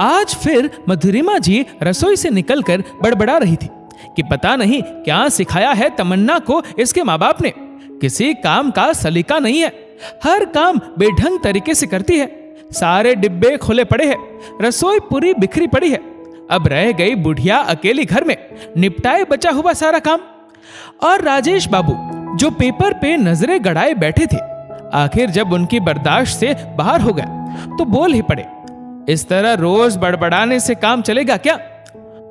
आज फिर मधुरिमा जी रसोई से निकलकर बड़बड़ा रही थी कि पता नहीं क्या सिखाया है तमन्ना को इसके माँ बाप ने। किसी काम का सलीका नहीं है, हर काम बेढंग तरीके से करती है। सारे डिब्बे खुले पड़े हैं, रसोई पूरी बिखरी पड़ी है। अब रह गई बुढ़िया अकेली घर में, निपटाए बचा हुआ सारा काम। और राजेश बाबू जो पेपर पे नजरें गड़ाए बैठे थे, आखिर जब उनकी बर्दाश्त से बाहर हो गया तो बोल ही पड़े, इस तरह रोज बड़बड़ाने से काम चलेगा क्या?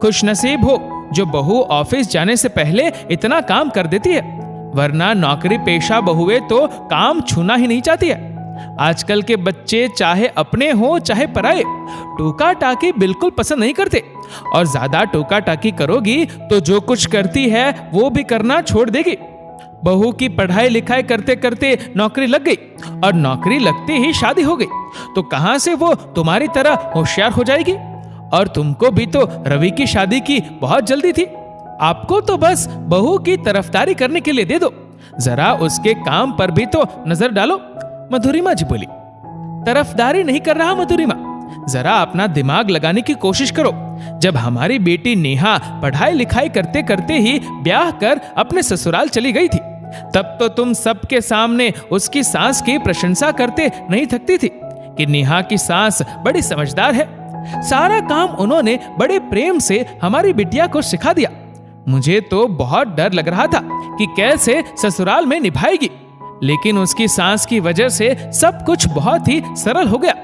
खुशनसीब हो जो बहू ऑफिस जाने से पहले इतना काम कर देती है, वरना नौकरी पेशा बहुएं तो काम छूना ही नहीं चाहती है। आजकल के बच्चे चाहे अपने हो चाहे पराए, टोका टाकी बिल्कुल पसंद नहीं करते। और ज्यादा टोका टाकी करोगी तो जो कुछ करती है वो भी करना छोड़ देगी। बहू की पढ़ाई लिखाई करते करते नौकरी लग गई, और नौकरी लगते ही शादी हो गई, तो कहां से वो तुम्हारी तरह होशियार हो जाएगी? और तुमको भी तो रवि की शादी की बहुत जल्दी थी। आपको तो बस बहू की तरफदारी करने के लिए दे दो, जरा उसके काम पर भी तो नजर डालो। मधुरिमा जी बोली, तरफदारी नहीं कर रहा मधुरिमा, जरा अपना दिमाग लगाने की कोशिश करो। जब हमारी बेटी नेहा पढ़ाई लिखाई करते करते ही ब्याह कर अपने ससुराल चली गई थी, तब तो तुम सबके सामने उसकी सास की प्रशंसा करते नहीं थकती थी कि नेहा की सास बड़ी समझदार है। सारा काम उन्होंने बड़े प्रेम से हमारी बिटिया को सिखा दिया। मुझे तो बहुत डर लग रहा था कि कैसे ससुराल में निभाएगी, लेकिन उसकी सास की वजह से सब कुछ बहुत ही सरल हो गया।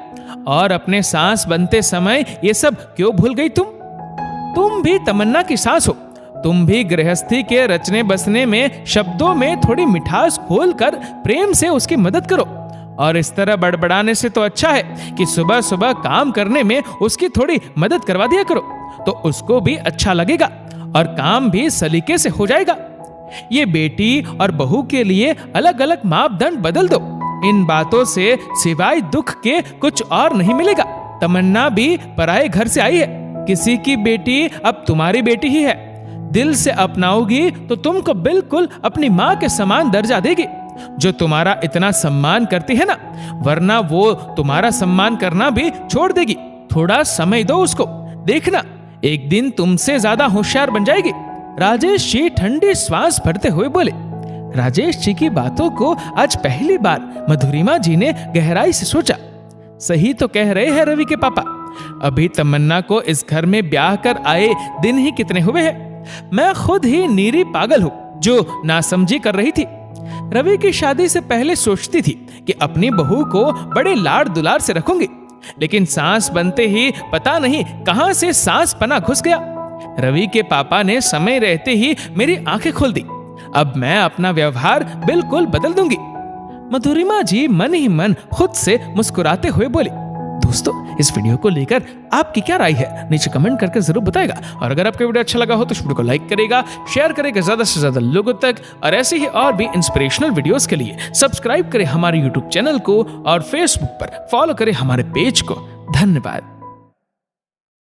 और अपने सास बनते समय ये सब क्यों भूल गई तुम भी तमन्ना की सास हो, तुम भी गृहस्थी के रचने बसने में शब्दों में थोड़ी मिठास खोलकर प्रेम से उसकी मदद करो। और इस तरह बड़बड़ाने से तो अच्छा है कि सुबह सुबह काम करने में उसकी थोड़ी मदद करवा दिया करो, तो उसको भी अच्छा लगेगा और काम भी सलीके से हो जाएगा। ये बेटी और बहू के लिए अलग अलग मापदंड बदल दो। इन बातों से सिवाय दुख के कुछ और नहीं मिलेगा। तमन्ना भी पराए घर से आई है, किसी की बेटी अब तुम्हारी बेटी ही है। दिल से अपनाओगी तो तुमको बिल्कुल अपनी माँ के समान दर्जा देगी, जो तुम्हारा इतना सम्मान करती है ना, वरना वो तुम्हारा सम्मान करना भी छोड़ देगी। थोड़ा समय दो उसको, देखना एक दिन तुमसे ज्यादा होशियार बन जाएगी। राजेश जी ठंडी श्वास भरते हुए बोले। राजेश जी की बातों को आज पहली बार मधुरिमा जी ने गहराई से सोचा। सही तो कह रहे हैं रवि के पापा, अभी तमन्ना को इस घर में ब्याह कर आए दिन ही कितने हुए हैं। मैं खुद ही नीरी पागल हूँ जो नासमझी कर रही थी। रवि की शादी से पहले सोचती थी कि अपनी बहू को बड़े लाड़ दुलार से रखूंगी, लेकिन सांस बनते ही पता नहीं कहां से सांस पना घुस गया। रवि के पापा ने समय रहते ही मेरी आंखें खोल दी। अब मैं अपना व्यवहार बिल्कुल बदल दूंगी। मधुरिमा जी मन ही मन खुद से मुस्कुराते हुए बोली। दोस्तों, इस वीडियो को लेकर आपकी क्या राय है नीचे कमेंट करके जरूर बताएगा। और अगर आपको वीडियो अच्छा लगा हो तो इस वीडियो को लाइक करेगा, शेयर करेगा ज्यादा से ज्यादा लोगों तक। और ऐसे ही और भी इंस्पिरेशनल वीडियोस के लिए सब्सक्राइब करें हमारे यूट्यूब चैनल को और फेसबुक पर फॉलो करें हमारे पेज को। धन्यवाद।